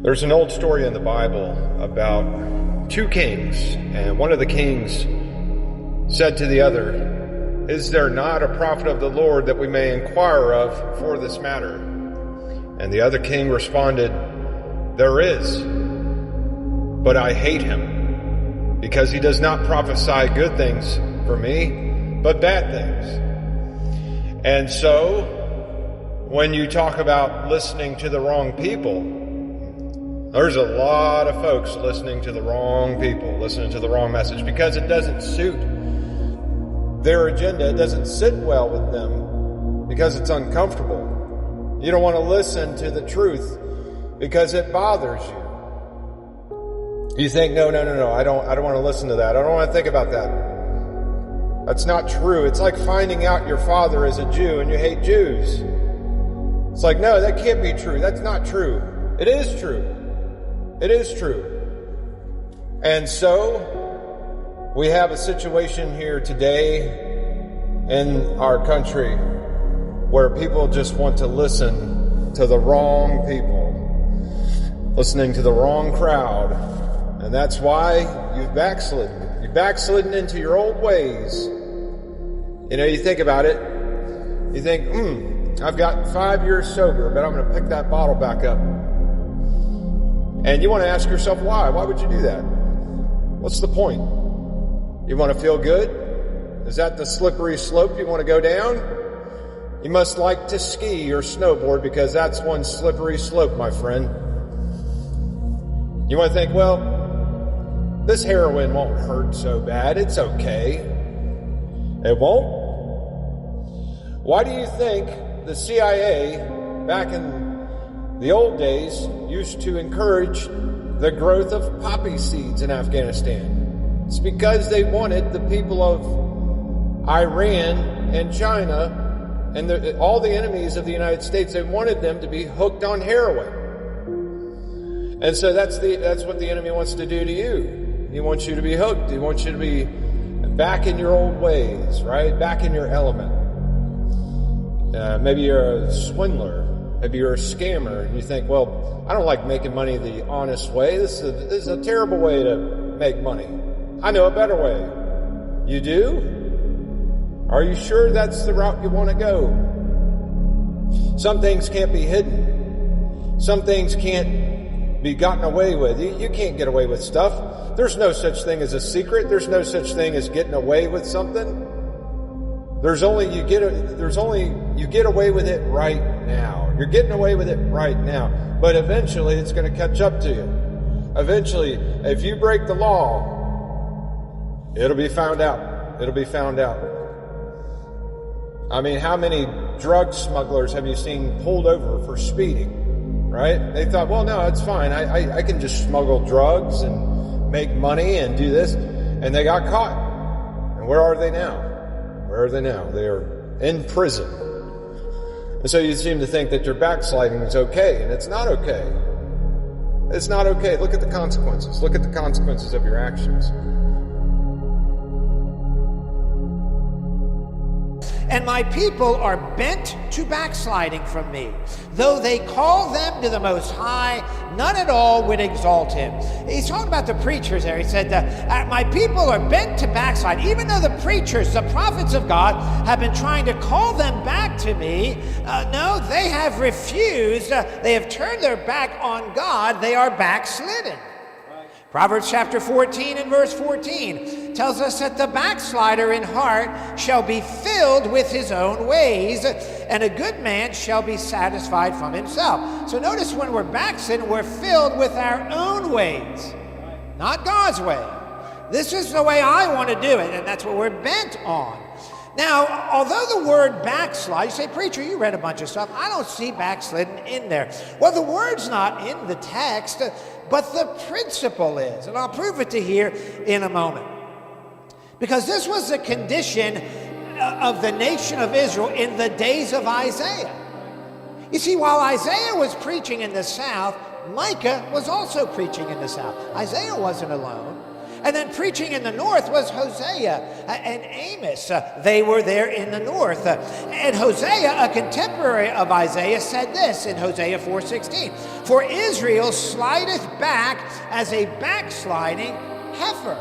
There's an old story in the Bible about two kings, and one of the kings said to the other, "Is there not a prophet of the Lord that we may inquire of for this matter?" And the other king responded, "There is, but I hate him, because he does not prophesy good things for me, but bad things." And so, when you talk about listening to the wrong people, there's a lot of folks listening to the wrong people, listening to the wrong message, because it doesn't suit their agenda. It doesn't sit well with them because it's uncomfortable. You don't want to listen to the truth because it bothers you. You think, no, I don't want to listen to that. I don't want to think about that. That's not true. It's like finding out your father is a Jew and you hate Jews. It's like, no, that can't be true. That's not true. It is true. It is true. And so, we have a situation here today in our country where people just want to listen to the wrong people, listening to the wrong crowd. And that's why you've backslidden. You've backslidden into your old ways. You know, you think about it. You think, I've got 5 years sober, but I'm going to pick that bottle back up. And you want to ask yourself why? Why would you do that? What's the point? You want to feel good? Is that the slippery slope you want to go down? You must like to ski or snowboard, because that's one slippery slope, my friend. You want to think, well, this heroin won't hurt so bad. It's okay. It won't? Why do you think the CIA back in the old days used to encourage the growth of poppy seeds in Afghanistan? It's because they wanted the people of Iran and China and all the enemies of the United States, they wanted them to be hooked on heroin. And so that's what the enemy wants to do to you. He wants you to be hooked. He wants you to be back in your old ways, right? Back in your element. Maybe you're a swindler. Maybe you're a scammer, and you think, well, I don't like making money the honest way. This is a terrible way to make money. I know a better way. You do? Are you sure that's the route you want to go? Some things can't be hidden. Some things can't be gotten away with. You can't get away with stuff. There's no such thing as a secret. There's no such thing as getting away with something. You get away with it right now. You're getting away with it right now. But eventually it's going to catch up to you. Eventually, if you break the law, it'll be found out. It'll be found out. I mean, how many drug smugglers have you seen pulled over for speeding? Right? They thought, well, no, it's fine. I can just smuggle drugs and make money and do this. And they got caught. And where are they now? Where are they now? They are in prison. And so you seem to think that your backsliding is okay, and it's not okay. It's not okay. Look at the consequences. Look at the consequences of your actions. And my people are bent to backsliding from me. Though they call them to the Most High, none at all would exalt him. He's talking about the preachers there. He said, my people are bent to backslide. Even though the preachers, the prophets of God, have been trying to call them back to me, no, they have refused. They have turned their back on God. They are backslidden. Proverbs chapter 14 and verse 14 tells us that the backslider in heart shall be filled with his own ways, and a good man shall be satisfied from himself. So notice when we're backslidden, we're filled with our own ways, not God's way. This is the way I want to do it, and that's what we're bent on. Now, although the word backslide, you say, preacher, you read a bunch of stuff. I don't see backslidden in there. Well, the word's not in the text, but the principle is. And I'll prove it to you here in a moment. Because this was the condition of the nation of Israel in the days of Isaiah. You see, while Isaiah was preaching in the south, Micah was also preaching in the south. Isaiah wasn't alone. And then preaching in the north was Hosea and Amos. They were there in the north. And Hosea, a contemporary of Isaiah, said this in Hosea 4:16, "For Israel slideth back as a backsliding heifer."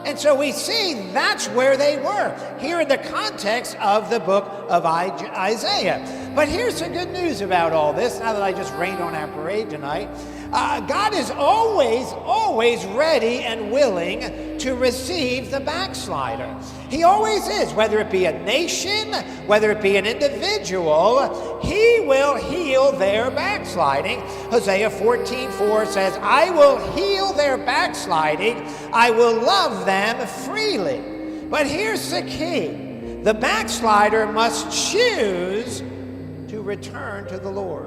And so we see that's where they were, here in the context of the book of Isaiah. But here's the good news about all this, now that I just rained on our parade tonight. God is always ready and willing to receive the backslider. He always is, whether it be a nation, whether it be an individual, he will heal their backsliding. Hosea 14:4 says, "I will heal their backsliding. I will love them freely." But here's the key. The backslider must choose to return to the Lord.